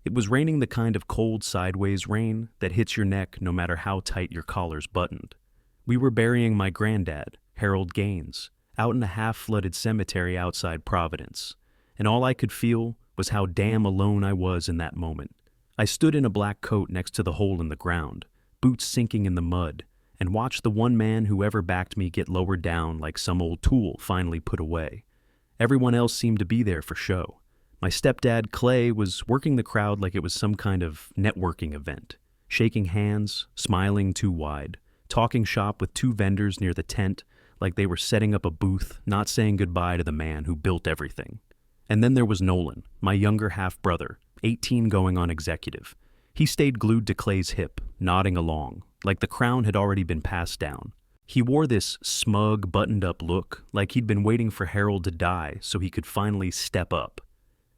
It was raining the kind of cold sideways rain that hits your neck no matter how tight your collar's buttoned. We were burying my granddad, Harold Gaines, out in a half-flooded cemetery outside Providence, and all I could feel was how damn alone I was in that moment. I stood in a black coat next to the hole in the ground, boots sinking in the mud, and watched the one man who ever backed me get lowered down like some old tool finally put away. Everyone else seemed to be there for show. My stepdad, Clay, was working the crowd like it was some kind of networking event, shaking hands, smiling too wide, talking shop with two vendors near the tent like they were setting up a booth, not saying goodbye to the man who built everything. And then there was Nolan, my younger half-brother, 18 going on executive. He stayed glued to Clay's hip, nodding along, like the crown had already been passed down. He wore this smug, buttoned-up look, like he'd been waiting for Harold to die so he could finally step up.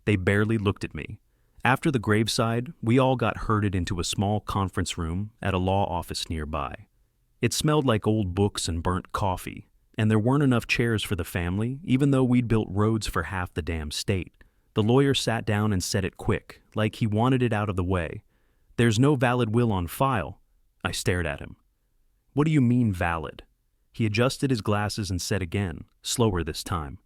They barely looked at me. After the graveside, we all got herded into a small conference room at a law office nearby. It smelled like old books and burnt coffee, and there weren't enough chairs for the family, even though we'd built roads for half the damn state. The lawyer sat down and said it quick, like he wanted it out of the way. "There's no valid will on file." I stared at him. "What do you mean valid?" He adjusted his glasses and said again, slower this time.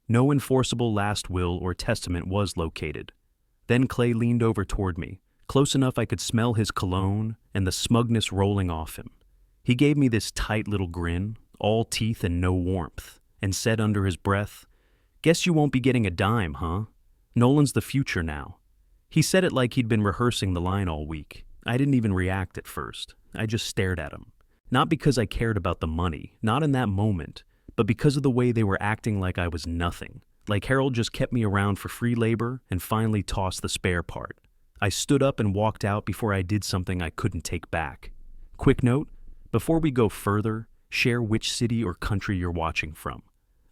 "No enforceable last will or testament was located." Then Clay leaned over toward me, close enough I could smell his cologne and the smugness rolling off him. He gave me this tight little grin, all teeth and no warmth, and said under his breath, "Guess you won't be getting a dime, huh? Nolan's the future now." He said it like he'd been rehearsing the line all week. I didn't even react at first. I just stared at him. Not because I cared about the money, not in that moment, but because of the way they were acting like I was nothing. Like Harold just kept me around for free labor and finally tossed the spare part. I stood up and walked out before I did something I couldn't take back. Quick note, before we go further, share which city or country you're watching from.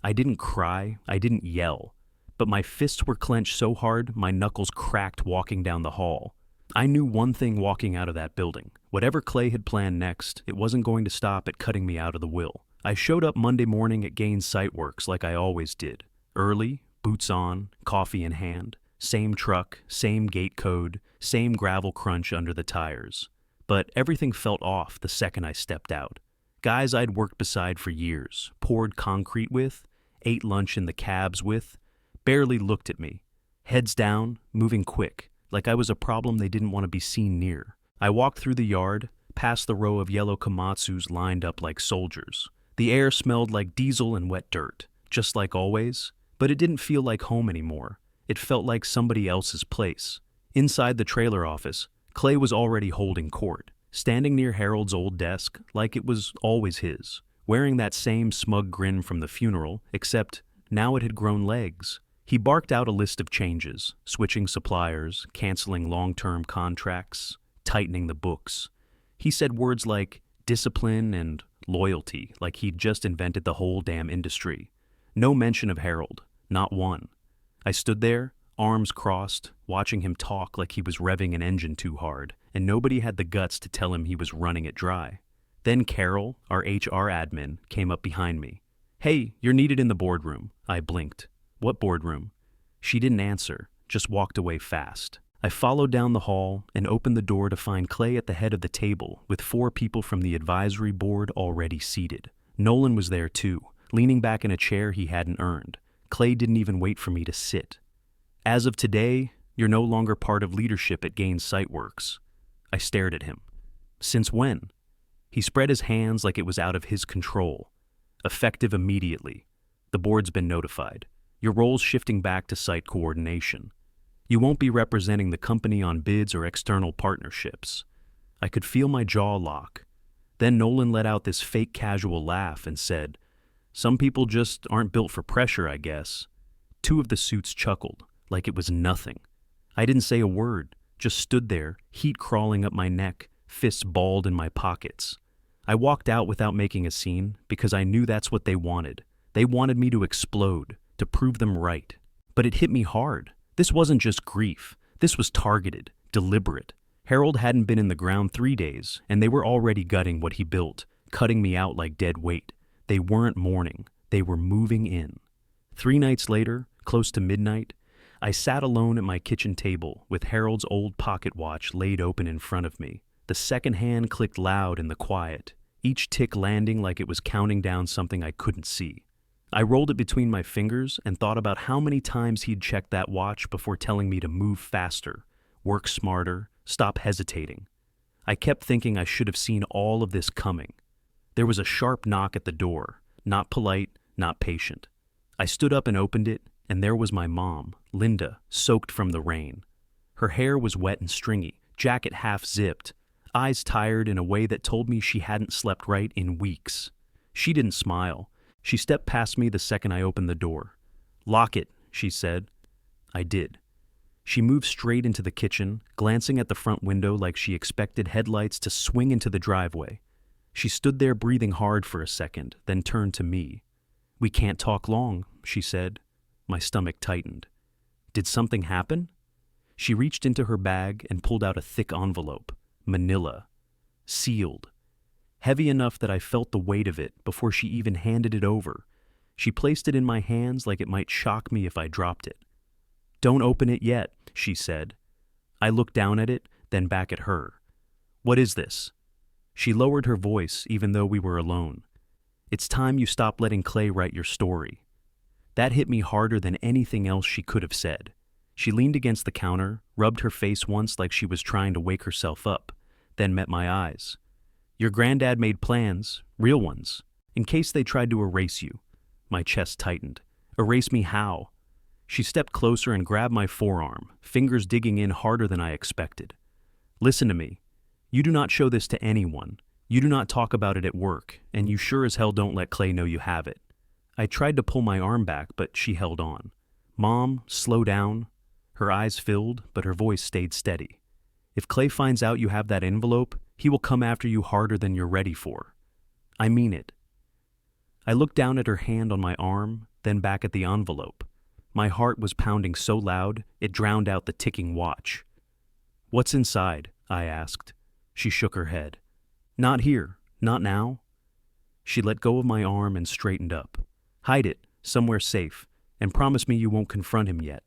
I didn't cry, I didn't yell, but my fists were clenched so hard my knuckles cracked walking down the hall. I knew one thing walking out of that building. Whatever Clay had planned next, it wasn't going to stop at cutting me out of the will. I showed up Monday morning at Gaines Site Works like I always did. Early, boots on, coffee in hand, same truck, same gate code, same gravel crunch under the tires. But everything felt off the second I stepped out. Guys I'd worked beside for years, poured concrete with, ate lunch in the cabs with, barely looked at me. Heads down, moving quick, like I was a problem they didn't want to be seen near. I walked through the yard, past the row of yellow Komatsus lined up like soldiers. The air smelled like diesel and wet dirt, just like always, but it didn't feel like home anymore. It felt like somebody else's place. Inside the trailer office, Clay was already holding court, standing near Harold's old desk like it was always his, wearing that same smug grin from the funeral, except now it had grown legs. He barked out a list of changes, switching suppliers, canceling long-term contracts, tightening the books. He said words like discipline and loyalty, like he'd just invented the whole damn industry. No mention of Harold, not one. I stood there, arms crossed, watching him talk like he was revving an engine too hard, and nobody had the guts to tell him he was running it dry. Then Carol, our HR admin, came up behind me. "Hey, you're needed in the boardroom." I blinked. "What boardroom?" She didn't answer, just walked away fast. I followed down the hall and opened the door to find Clay at the head of the table with 4 people from the advisory board already seated. Nolan was there too, leaning back in a chair he hadn't earned. Clay didn't even wait for me to sit. "As of today, you're no longer part of leadership at Gaines Site Works." I stared at him. "Since when?" He spread his hands like it was out of his control. "Effective immediately. The board's been notified. Your role's shifting back to site coordination. You won't be representing the company on bids or external partnerships." I could feel my jaw lock. Then Nolan let out this fake casual laugh and said, "Some people just aren't built for pressure, I guess." 2 of the suits chuckled, like it was nothing. I didn't say a word, just stood there, heat crawling up my neck, fists balled in my pockets. I walked out without making a scene because I knew that's what they wanted. They wanted me to explode, to prove them right. But it hit me hard. This wasn't just grief. This was targeted, deliberate. Harold hadn't been in the ground 3 days, and they were already gutting what he built, cutting me out like dead weight. They weren't mourning. They were moving in. 3 nights later, close to midnight, I sat alone at my kitchen table with Harold's old pocket watch laid open in front of me. The second hand clicked loud in the quiet, each tick landing like it was counting down something I couldn't see. I rolled it between my fingers and thought about how many times he'd checked that watch before telling me to move faster, work smarter, stop hesitating. I kept thinking I should have seen all of this coming. There was a sharp knock at the door, not polite, not patient. I stood up and opened it, and there was my mom, Linda, soaked from the rain. Her hair was wet and stringy, jacket half zipped, eyes tired in a way that told me she hadn't slept right in weeks. She didn't smile. She stepped past me the second I opened the door. "Lock it," she said. I did. She moved straight into the kitchen, glancing at the front window like she expected headlights to swing into the driveway. She stood there breathing hard for a second, then turned to me. "We can't talk long," she said. My stomach tightened. Did something happen? She reached into her bag and pulled out a thick envelope, manila, sealed. Heavy enough that I felt the weight of it before she even handed it over. She placed it in my hands like it might shock me if I dropped it. "Don't open it yet," she said. I looked down at it, then back at her. "What is this?" She lowered her voice even though we were alone. "It's time you stop letting Clay write your story." That hit me harder than anything else she could have said. She leaned against the counter, rubbed her face once like she was trying to wake herself up, then met my eyes. "Your granddad made plans, real ones, in case they tried to erase you." My chest tightened. "Erase me how?" She stepped closer and grabbed my forearm, fingers digging in harder than I expected. "Listen to me. You do not show this to anyone. You do not talk about it at work, and you sure as hell don't let Clay know you have it." I tried to pull my arm back, but she held on. "Mom, slow down." Her eyes filled, but her voice stayed steady. "If Clay finds out you have that envelope, he will come after you harder than you're ready for. I mean it." I looked down at her hand on my arm, then back at the envelope. My heart was pounding so loud, it drowned out the ticking watch. "What's inside?" I asked. She shook her head. "Not here. Not now." She let go of my arm and straightened up. "Hide it, somewhere safe, and promise me you won't confront him yet."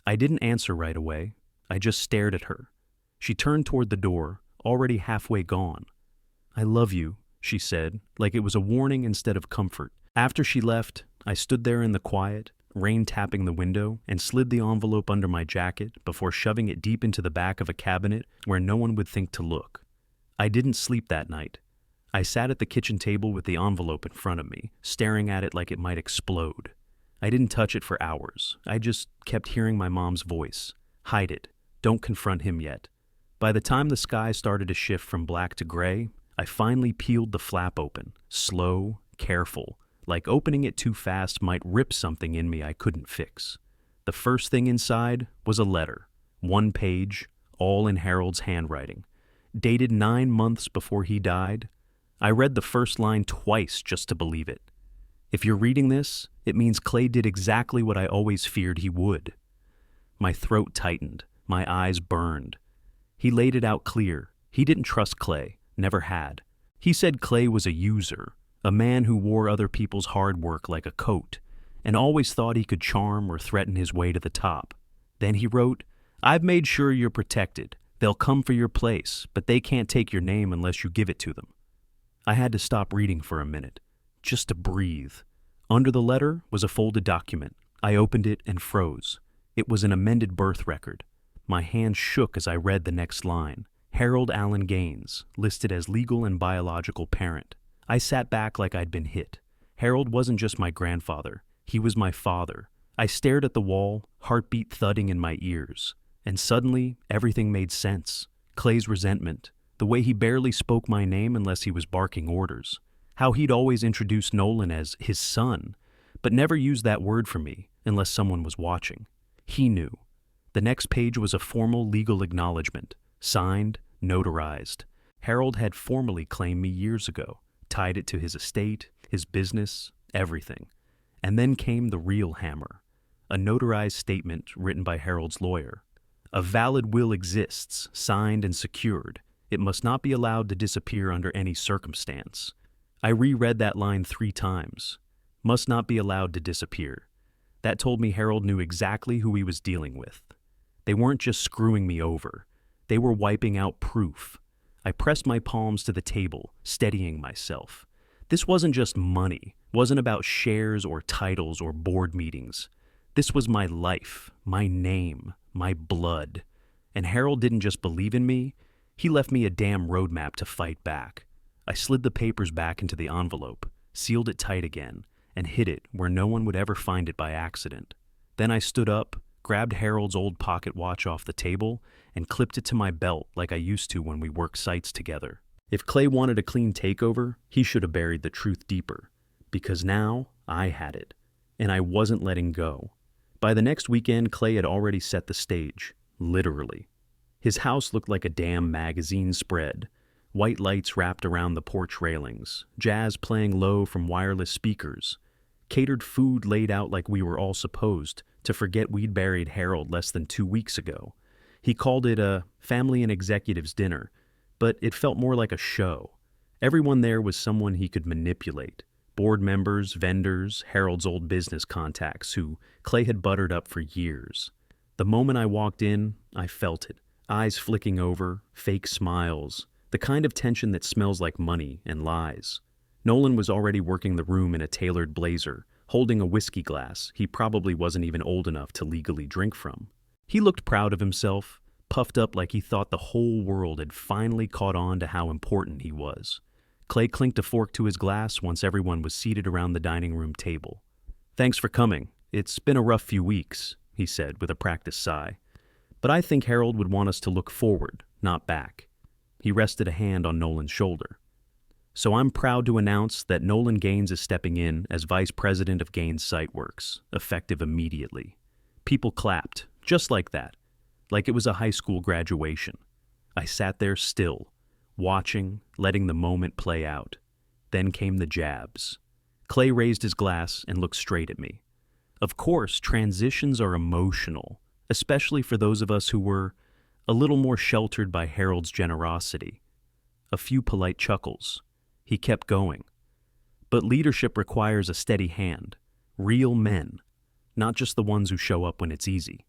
I didn't answer right away. I just stared at her. She turned toward the door, already halfway gone. "I love you," she said, like it was a warning instead of comfort. After she left, I stood there in the quiet, rain tapping the window, and slid the envelope under my jacket before shoving it deep into the back of a cabinet where no one would think to look. I didn't sleep that night. I sat at the kitchen table with the envelope in front of me, staring at it like it might explode. I didn't touch it for hours. I just kept hearing my mom's voice. "Hide it. Don't confront him yet." By the time the sky started to shift from black to gray, I finally peeled the flap open, slow, careful, like opening it too fast might rip something in me I couldn't fix. The first thing inside was a letter, 1 page, all in Harold's handwriting, dated 9 months before he died. I read the first line twice just to believe it. "If you're reading this, it means Clay did exactly what I always feared he would." My throat tightened, my eyes burned. He laid it out clear. He didn't trust Clay, never had. He said Clay was a user, a man who wore other people's hard work like a coat, and always thought he could charm or threaten his way to the top. Then he wrote, "I've made sure you're protected. They'll come for your place, but they can't take your name unless you give it to them." I had to stop reading for a minute, just to breathe. Under the letter was a folded document. I opened it and froze. It was an amended birth record. My hand shook as I read the next line. Harold Allen Gaines, listed as legal and biological parent. I sat back like I'd been hit. Harold wasn't just my grandfather. He was my father. I stared at the wall, heartbeat thudding in my ears. And suddenly, everything made sense. Clay's resentment, the way he barely spoke my name unless he was barking orders, how he'd always introduced Nolan as his son, but never used that word for me unless someone was watching. He knew. The next page was a formal legal acknowledgement, signed, notarized. Harold had formally claimed me years ago, tied it to his estate, his business, everything. And then came the real hammer, a notarized statement written by Harold's lawyer. A valid will exists, signed and secured. It must not be allowed to disappear under any circumstance. I reread that line 3 times. Must not be allowed to disappear. That told me Harold knew exactly who he was dealing with. They weren't just screwing me over. They were wiping out proof. I pressed my palms to the table, steadying myself. This wasn't just money, wasn't about shares or titles or board meetings. This was my life, my name, my blood. And Harold didn't just believe in me, he left me a damn roadmap to fight back. I slid the papers back into the envelope, sealed it tight again, and hid it where no one would ever find it by accident. Then I stood up, grabbed Harold's old pocket watch off the table, and clipped it to my belt like I used to when we worked sites together. If Clay wanted a clean takeover, he should have buried the truth deeper. Because now, I had it. And I wasn't letting go. By the next weekend, Clay had already set the stage. Literally. His house looked like a damn magazine spread. White lights wrapped around the porch railings, jazz playing low from wireless speakers, catered food laid out like we were all supposed to forget we'd buried Harold less than 2 weeks ago. He called it a family and executives dinner, but it felt more like a show. Everyone there was someone he could manipulate. Board members, vendors, Harold's old business contacts who Clay had buttered up for years. The moment I walked in, I felt it. Eyes flicking over, fake smiles, the kind of tension that smells like money and lies. Nolan was already working the room in a tailored blazer, holding a whiskey glass he probably wasn't even old enough to legally drink from. He looked proud of himself, puffed up like he thought the whole world had finally caught on to how important he was. Clay clinked a fork to his glass once everyone was seated around the dining room table. "Thanks for coming. It's been a rough few weeks," he said with a practiced sigh. "But I think Harold would want us to look forward, not back." He rested a hand on Nolan's shoulder. "So I'm proud to announce that Nolan Gaines is stepping in as Vice President of Gaines Siteworks, effective immediately." People clapped, just like that, like it was a high school graduation. I sat there still, watching, letting the moment play out. Then came the jabs. Clay raised his glass and looked straight at me. Of course, transitions are emotional, especially for those of us who were a little more sheltered by Harold's generosity. A few polite chuckles. He kept going. "But leadership requires a steady hand. Real men. Not just the ones who show up when it's easy."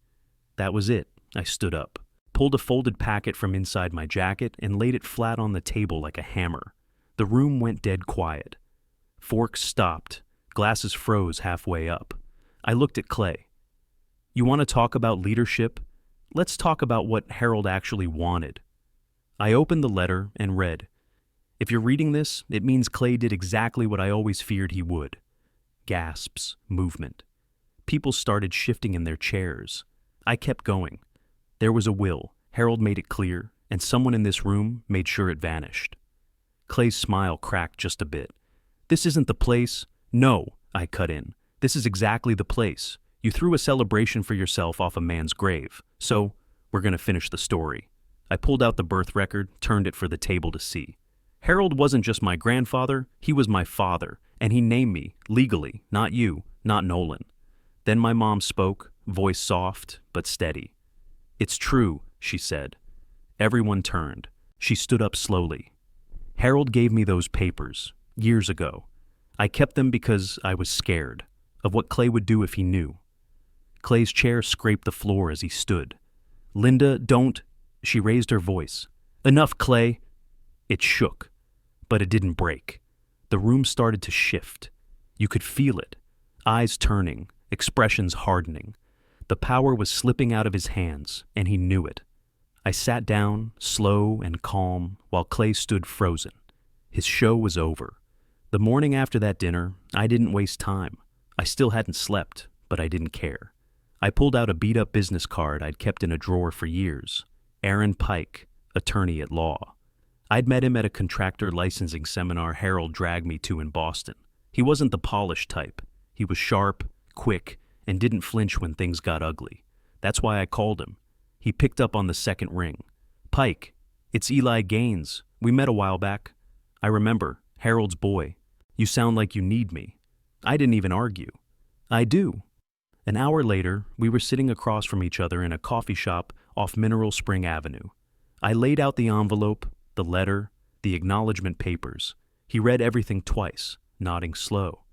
That was it. I stood up, pulled a folded packet from inside my jacket, and laid it flat on the table like a hammer. The room went dead quiet. Forks stopped. Glasses froze halfway up. I looked at Clay. "You want to talk about leadership? Let's talk about what Harold actually wanted." I opened the letter and read, "If you're reading this, it means Clay did exactly what I always feared he would." Gasps, movement. People started shifting in their chairs. I kept going. There was a will. Harold made it clear, and someone in this room made sure it vanished. Clay's smile cracked just a bit. "This isn't the place." "No," I cut in. "This is exactly the place. You threw a celebration for yourself off a man's grave. So, we're going to finish the story." I pulled out the birth record, turned it for the table to see. Harold wasn't just my grandfather, he was my father, and he named me, legally, not you, not Nolan. Then my mom spoke, voice soft but steady. "It's true," she said. Everyone turned. She stood up slowly. "Harold gave me those papers, years ago. I kept them because I was scared of what Clay would do if he knew." Clay's chair scraped the floor as he stood. "Linda, don't—" She raised her voice. "Enough, Clay." It shook, but it didn't break. The room started to shift. You could feel it. Eyes turning, expressions hardening. The power was slipping out of his hands, and he knew it. I sat down, slow and calm, while Clay stood frozen. His show was over. The morning after that dinner, I didn't waste time. I still hadn't slept, but I didn't care. I pulled out a beat-up business card I'd kept in a drawer for years. Aaron Pike, attorney at law. I'd met him at a contractor licensing seminar Harold dragged me to in Boston. He wasn't the polished type. He was sharp, quick, and didn't flinch when things got ugly. That's why I called him. He picked up on the second ring. "Pike, it's Eli Gaines. We met a while back." "I remember. Harold's boy. You sound like you need me." I didn't even argue. "I do." An hour later, we were sitting across from each other in a coffee shop off Mineral Spring Avenue. I laid out the envelope, the letter, the acknowledgement papers. He read everything twice, nodding slow.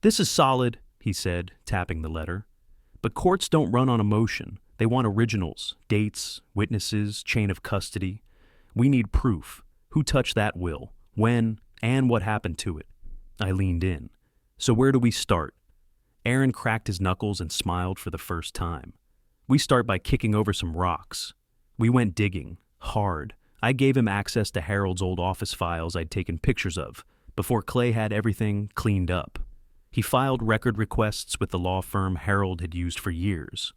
"This is solid," he said, tapping the letter. But courts don't run on emotion. They want originals, dates, witnesses, chain of custody. We need proof. Who touched that will? When? And what happened to it? I leaned in. So where do we start? Aaron cracked his knuckles and smiled for the first time. We start by kicking over some rocks. We went digging, hard. I gave him access to Harold's old office files I'd taken pictures of, before Clay had everything cleaned up. He filed record requests with the law firm Harold had used for years.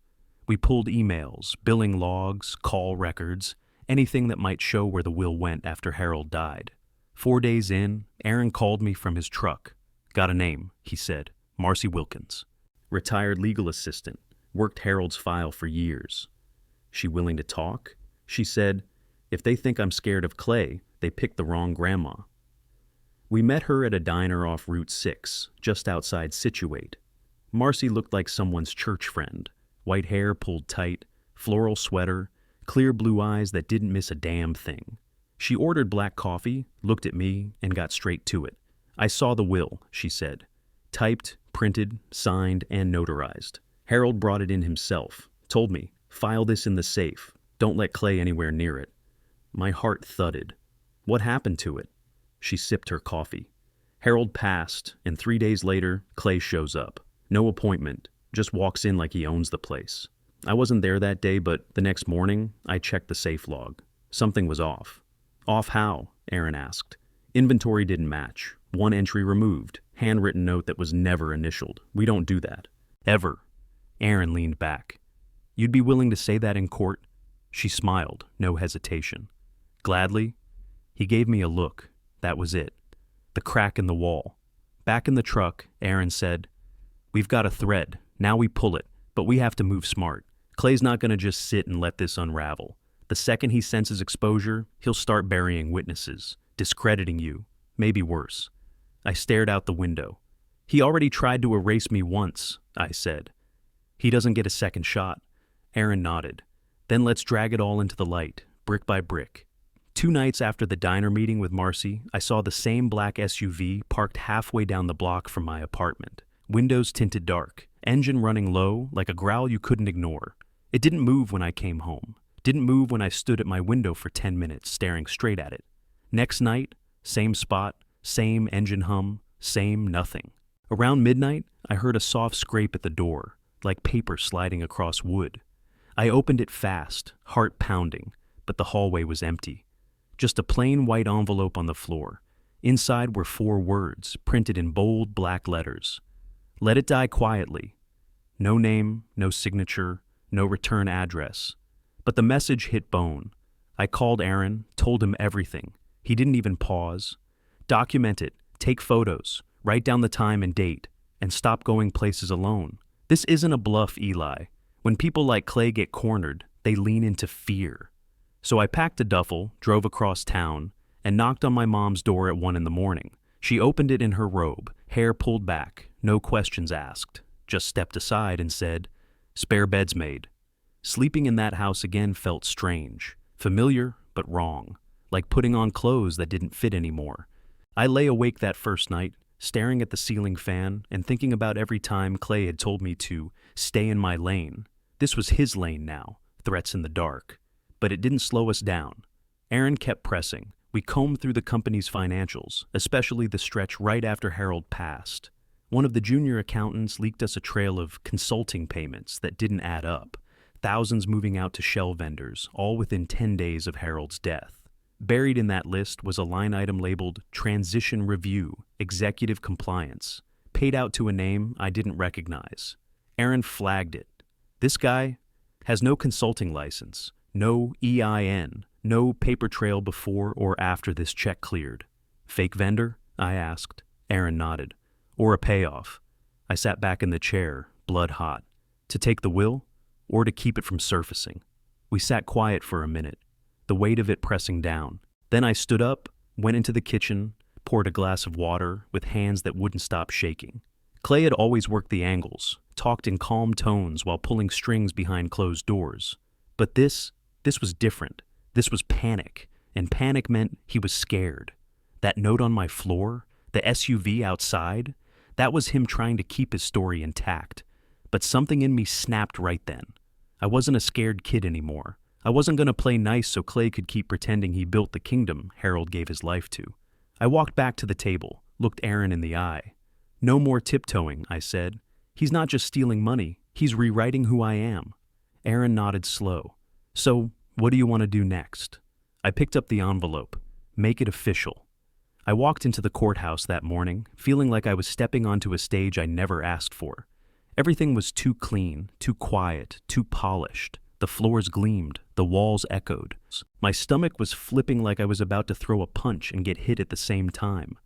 We pulled emails, billing logs, call records, anything that might show where the will went after Harold died. 4 days in, Aaron called me from his truck. Got a name, he said. Marcy Wilkins. Retired legal assistant. Worked Harold's file for years. She willing to talk? She said, if they think I'm scared of Clay, they picked the wrong grandma. We met her at a diner off Route 6, just outside Scituate. Marcy looked like someone's church friend. White hair pulled tight, floral sweater, clear blue eyes that didn't miss a damn thing. She ordered black coffee, looked at me, and got straight to it. I saw the will, she said. Typed, printed, signed, and notarized. Harold brought it in himself. Told me, file this in the safe. Don't let Clay anywhere near it. My heart thudded. What happened to it? She sipped her coffee. Harold passed, and 3 days later, Clay shows up. No appointment, just walks in like he owns the place. I wasn't there that day, but the next morning, I checked the safe log. Something was off. Off how? Aaron asked. Inventory didn't match. One entry removed. Handwritten note that was never initialed. We don't do that. Ever. Aaron leaned back. You'd be willing to say that in court? She smiled, no hesitation. Gladly. He gave me a look. That was it. The crack in the wall. Back in the truck, Aaron said, we've got a thread. Now we pull it, but we have to move smart. Clay's not going to just sit and let this unravel. The second he senses exposure, he'll start burying witnesses, discrediting you, maybe worse. I stared out the window. He already tried to erase me once, I said. He doesn't get a second shot. Aaron nodded. Then let's drag it all into the light, brick by brick. 2 nights after the diner meeting with Marcy, I saw the same black SUV parked halfway down the block from my apartment. Windows tinted dark, engine running low like a growl you couldn't ignore. It didn't move when I came home. Didn't move when I stood at my window for 10 minutes staring straight at it. Next night, same spot, same engine hum, same nothing. Around midnight, I heard a soft scrape at the door, like paper sliding across wood. I opened it fast, heart pounding, but the hallway was empty. Just a plain white envelope on the floor. Inside were 4 words, printed in bold black letters. Let it die quietly. No name, no signature, no return address. But the message hit bone. I called Aaron, told him everything. He didn't even pause. Document it, take photos, write down the time and date, and stop going places alone. This isn't a bluff, Eli. When people like Clay get cornered, they lean into fear. So I packed a duffel, drove across town, and knocked on my mom's door at 1 a.m. She opened it in her robe, hair pulled back, no questions asked, just stepped aside and said, "Spare bed's made." Sleeping in that house again felt strange, familiar but wrong, like putting on clothes that didn't fit anymore. I lay awake that first night, staring at the ceiling fan and thinking about every time Clay had told me to stay in my lane. This was his lane now, threats in the dark. But it didn't slow us down. Aaron kept pressing. We combed through the company's financials, especially the stretch right after Harold passed. One of the junior accountants leaked us a trail of consulting payments that didn't add up, thousands moving out to shell vendors, all within 10 days of Harold's death. Buried in that list was a line item labeled Transition Review, Executive Compliance, paid out to a name I didn't recognize. Aaron flagged it. This guy has no consulting license. No EIN, no paper trail before or after this check cleared. Fake vendor? I asked. Aaron nodded. Or a payoff. I sat back in the chair, blood hot. To take the will, or to keep it from surfacing? We sat quiet for a minute, the weight of it pressing down. Then I stood up, went into the kitchen, poured a glass of water with hands that wouldn't stop shaking. Clay had always worked the angles, talked in calm tones while pulling strings behind closed doors. But this was different. This was panic, and panic meant he was scared. That note on my floor, the SUV outside, that was him trying to keep his story intact. But something in me snapped right then. I wasn't a scared kid anymore. I wasn't going to play nice so Clay could keep pretending he built the kingdom Harold gave his life to. I walked back to the table, looked Aaron in the eye. "No more tiptoeing," I said. "He's not just stealing money, he's rewriting who I am." Aaron nodded slow. "So, what do you want to do next?" I picked up the envelope. "Make it official." I walked into the courthouse that morning, feeling like I was stepping onto a stage I never asked for. Everything was too clean, too quiet, too polished. The floors gleamed, the walls echoed. My stomach was flipping like I was about to throw a punch and get hit at the same time.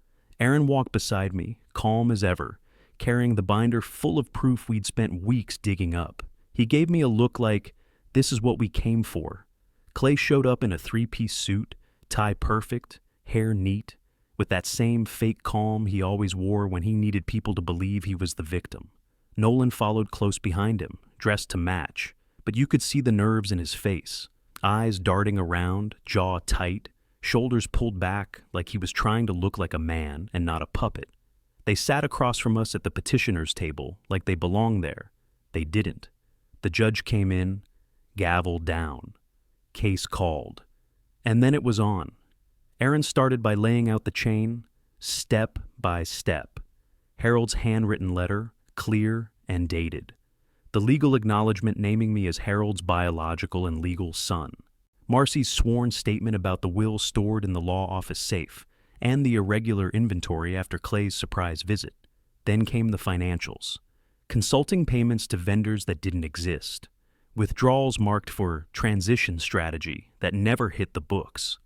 Aaron walked beside me, calm as ever, carrying the binder full of proof we'd spent weeks digging up. He gave me a look like, "This is what we came for." Clay showed up in a three-piece suit, tie perfect, hair neat, with that same fake calm he always wore when he needed people to believe he was the victim. Nolan followed close behind him, dressed to match, but you could see the nerves in his face, eyes darting around, jaw tight, shoulders pulled back like he was trying to look like a man and not a puppet. They sat across from us at the petitioner's table like they belonged there. They didn't. The judge came in, gavel down. Case called. And then it was on. Aaron started by laying out the chain, step by step. Harold's handwritten letter, clear and dated. The legal acknowledgement naming me as Harold's biological and legal son. Marcy's sworn statement about the will stored in the law office safe, and the irregular inventory after Clay's surprise visit. Then came the financials. Consulting payments to vendors that didn't exist. Withdrawals marked for transition strategy that never hit the books.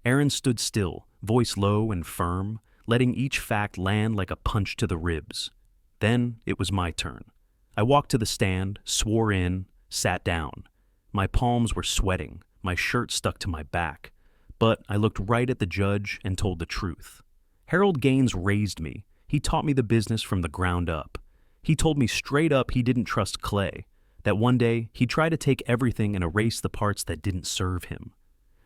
Aaron stood still, voice low and firm, letting each fact land like a punch to the ribs. Then it was my turn. I walked to the stand, swore in, sat down. My palms were sweating, my shirt stuck to my back, but I looked right at the judge and told the truth. Harold Gaines raised me. He taught me the business from the ground up. He told me straight up he didn't trust Clay, that one day he'd try to take everything and erase the parts that didn't serve him.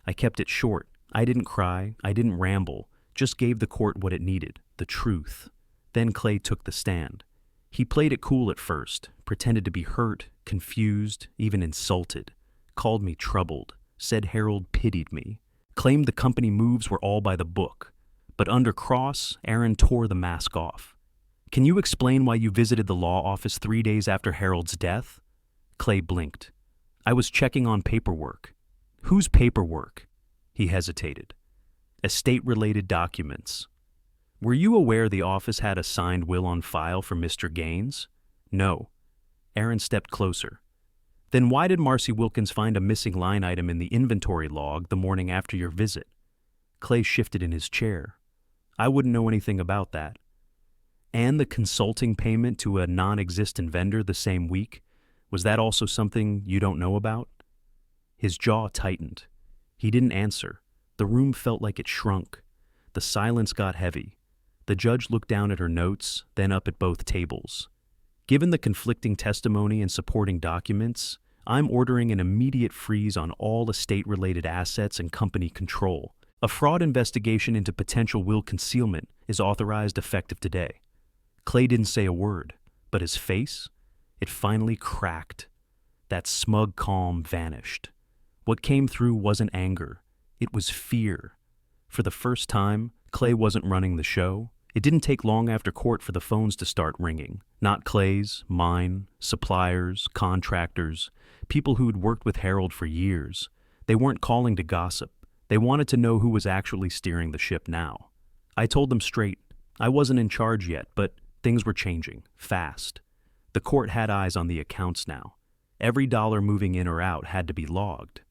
I kept it short. I didn't cry, I didn't ramble, just gave the court what it needed, the truth. Then Clay took the stand. He played it cool at first, pretended to be hurt, confused, even insulted, called me troubled, said Harold pitied me, claimed the company moves were all by the book. But under cross, Aaron tore the mask off. "Can you explain why you visited the law office 3 days after Harold's death?" Clay blinked. "I was checking on paperwork." "Whose paperwork?" He hesitated. "Estate-related documents." "Were you aware the office had a signed will on file for Mr. Gaines?" "No." Aaron stepped closer. "Then why did Marcy Wilkins find a missing line item in the inventory log the morning after your visit?" Clay shifted in his chair. "I wouldn't know anything about that." "And the consulting payment to a non-existent vendor the same week? Was that also something you don't know about?" His jaw tightened. He didn't answer. The room felt like it shrunk. The silence got heavy. The judge looked down at her notes, then up at both tables. "Given the conflicting testimony and supporting documents, I'm ordering an immediate freeze on all estate-related assets and company control. A fraud investigation into potential will concealment is authorized effective today." Clay didn't say a word, but his face, it finally cracked. That smug calm vanished. What came through wasn't anger. It was fear. For the first time, Clay wasn't running the show. It didn't take long after court for the phones to start ringing. Not Clay's, mine, suppliers, contractors, people who'd worked with Harold for years. They weren't calling to gossip. They wanted to know who was actually steering the ship now. I told them straight. I wasn't in charge yet, but things were changing, fast. The court had eyes on the accounts now. Every dollar moving in or out had to be logged.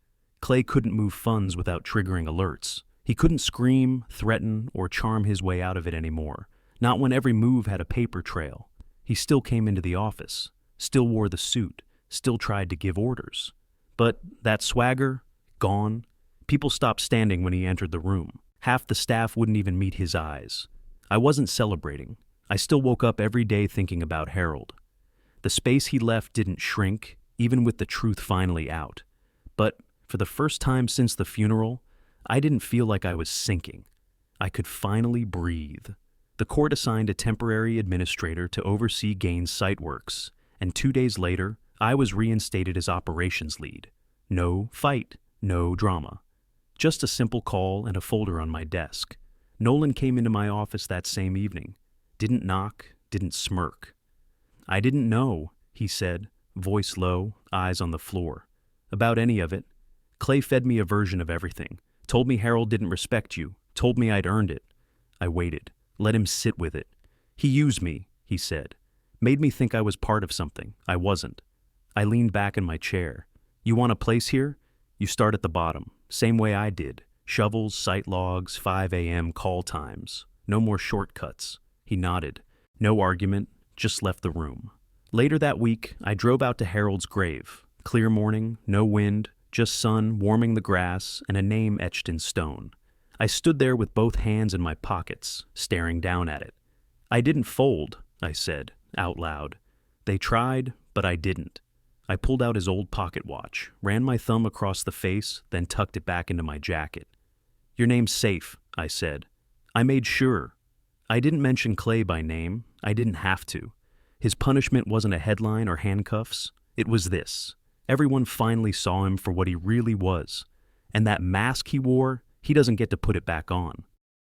Clay couldn't move funds without triggering alerts. He couldn't scream, threaten, or charm his way out of it anymore, not when every move had a paper trail. He still came into the office, still wore the suit, still tried to give orders. But that swagger, gone. People stopped standing when he entered the room. Half the staff wouldn't even meet his eyes. I wasn't celebrating. I still woke up every day thinking about Harold. The space he left didn't shrink, even with the truth finally out. But for the first time since the funeral, I didn't feel like I was sinking. I could finally breathe. The court assigned a temporary administrator to oversee Gaines' site works, and 2 days later, I was reinstated as operations lead. No fight, no drama. Just a simple call and a folder on my desk. Nolan came into my office that same evening. Didn't knock, didn't smirk. "I didn't know," he said, voice low, eyes on the floor. "About any of it. Clay fed me a version of everything. Told me Harold didn't respect you. Told me I'd earned it." I waited. Let him sit with it. "He used me," he said. "Made me think I was part of something. I wasn't." I leaned back in my chair. "You want a place here? You start at the bottom. Same way I did. Shovels, site logs, 5 a.m. call times. No more shortcuts." He nodded. No argument, just left the room. Later that week, I drove out to Harold's grave. Clear morning, no wind, just sun warming the grass and a name etched in stone. I stood there with both hands in my pockets, staring down at it. "I didn't fold," I said, out loud. "They tried, but I didn't." I pulled out his old pocket watch, ran my thumb across the face, then tucked it back into my jacket. "Your name's safe," I said. "I made sure." I didn't mention Clay by name. I didn't have to. His punishment wasn't a headline or handcuffs. It was this. Everyone finally saw him for what he really was. And that mask he wore, he doesn't get to put it back on.